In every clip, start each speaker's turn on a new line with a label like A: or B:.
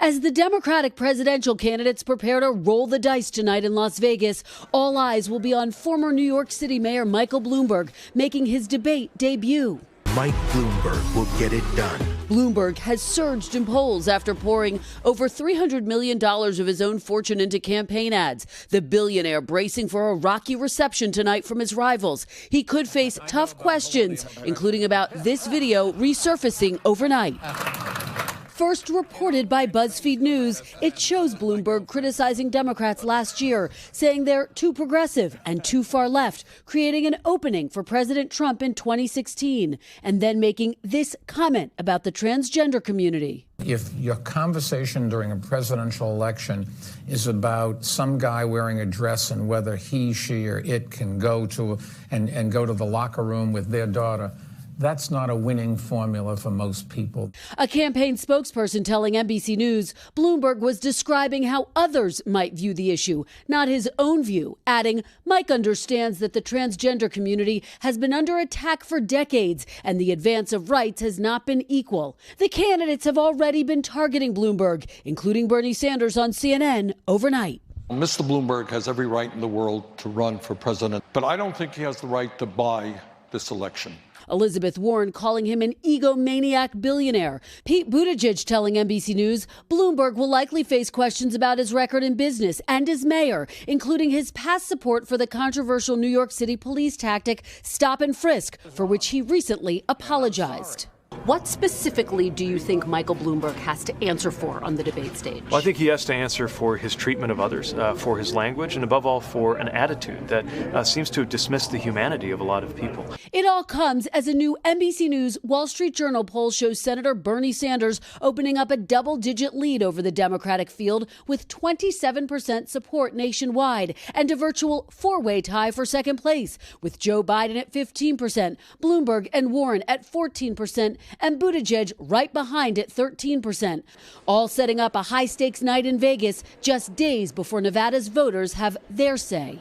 A: As the Democratic presidential candidates prepare to roll the dice tonight in Las Vegas, all eyes will be on former New York City Mayor Michael Bloomberg making his debate debut.
B: Mike Bloomberg will get it done.
A: Bloomberg has surged in polls after pouring over $300 million of his own fortune into campaign ads. The billionaire bracing for a rocky reception tonight from his rivals. He could face tough questions, including about this video resurfacing overnight. First reported by BuzzFeed News, it shows Bloomberg criticizing Democrats last year, saying they're too progressive and too far left, creating an opening for President Trump in 2016, and then making this comment about the transgender community.
C: If your conversation during a presidential election is about some guy wearing a dress and whether he, she, or it can go to and go to the locker room with their daughter, that's not a winning formula for most people.
A: A campaign spokesperson telling NBC News Bloomberg was describing how others might view the issue, not his own view, adding, Mike understands that the transgender community has been under attack for decades and the advance of rights has not been equal. The candidates have already been targeting Bloomberg, including Bernie Sanders on CNN overnight.
D: Mr. Bloomberg has every right in the world to run for president, but I don't think he has the right to buy this election.
A: Elizabeth Warren calling him an egomaniac billionaire. Pete Buttigieg telling NBC News Bloomberg will likely face questions about his record in business and as mayor, including his past support for the controversial New York City police tactic stop and frisk, for which he recently apologized. What specifically do you think Michael Bloomberg has to answer for on the debate stage?
E: Well, I think he has to answer for his treatment of others, for his language, and above all, for an attitude that seems to have dismissed the humanity of a lot of people.
A: It all comes as a new NBC News Wall Street Journal poll shows Senator Bernie Sanders opening up a double-digit lead over the Democratic field with 27% support nationwide and a virtual four-way tie for second place, with Joe Biden at 15%, Bloomberg and Warren at 14%, and Buttigieg right behind at 13%, all setting up a high-stakes night in Vegas just days before Nevada's voters have their say.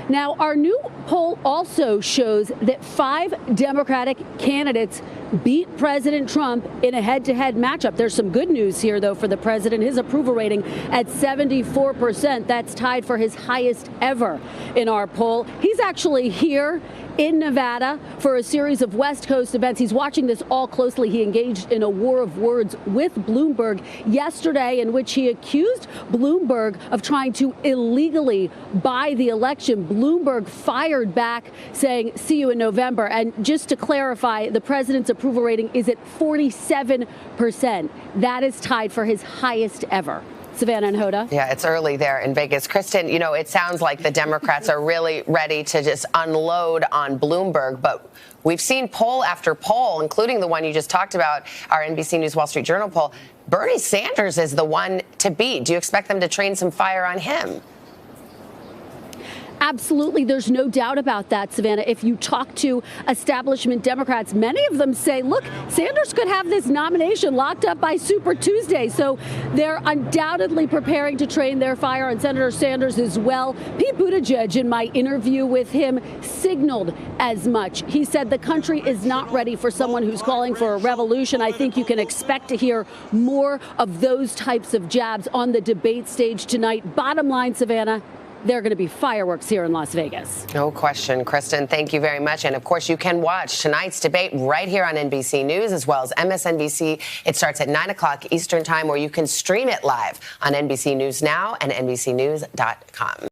A: Now, our new poll also shows that 5 Democratic candidates beat President Trump in a head-to-head matchup. There's some good news here, though, for the president. His approval rating at 74%. That's tied for his highest ever in our poll. He's actually here in Nevada for a series of West Coast events. He's watching this all closely. He engaged in a war of words with Bloomberg yesterday in which he accused Bloomberg of trying to illegally buy the election. Bloomberg fired back saying, see you in November. And just to clarify, the president's approval rating is at 47%. That is tied for his highest ever. Savannah and Hoda.
F: Yeah, it's early there in Vegas. Kristen, you know, it sounds like the Democrats are really ready to just unload on Bloomberg, but we've seen poll after poll, including the one you just talked about, our NBC News Wall Street Journal poll. Bernie Sanders is the one to beat. Do you expect them to train some fire on him?
A: Absolutely. There's no doubt about that, Savannah. If you talk to establishment Democrats, many of them say, look, Sanders could have this nomination locked up by Super Tuesday. So they're undoubtedly preparing to train their fire on Senator Sanders as well. Pete Buttigieg, in my interview with him, signaled as much. He said the country is not ready for someone who's calling for a revolution. I think you can expect to hear more of those types of jabs on the debate stage tonight. Bottom line, Savannah, there are going to be fireworks here in Las Vegas.
F: No question, Kristen. Thank you very much. And of course, you can watch tonight's debate right here on NBC News as well as MSNBC. It starts at 9 o'clock Eastern time, or you can stream it live on NBC News Now and NBCnews.com.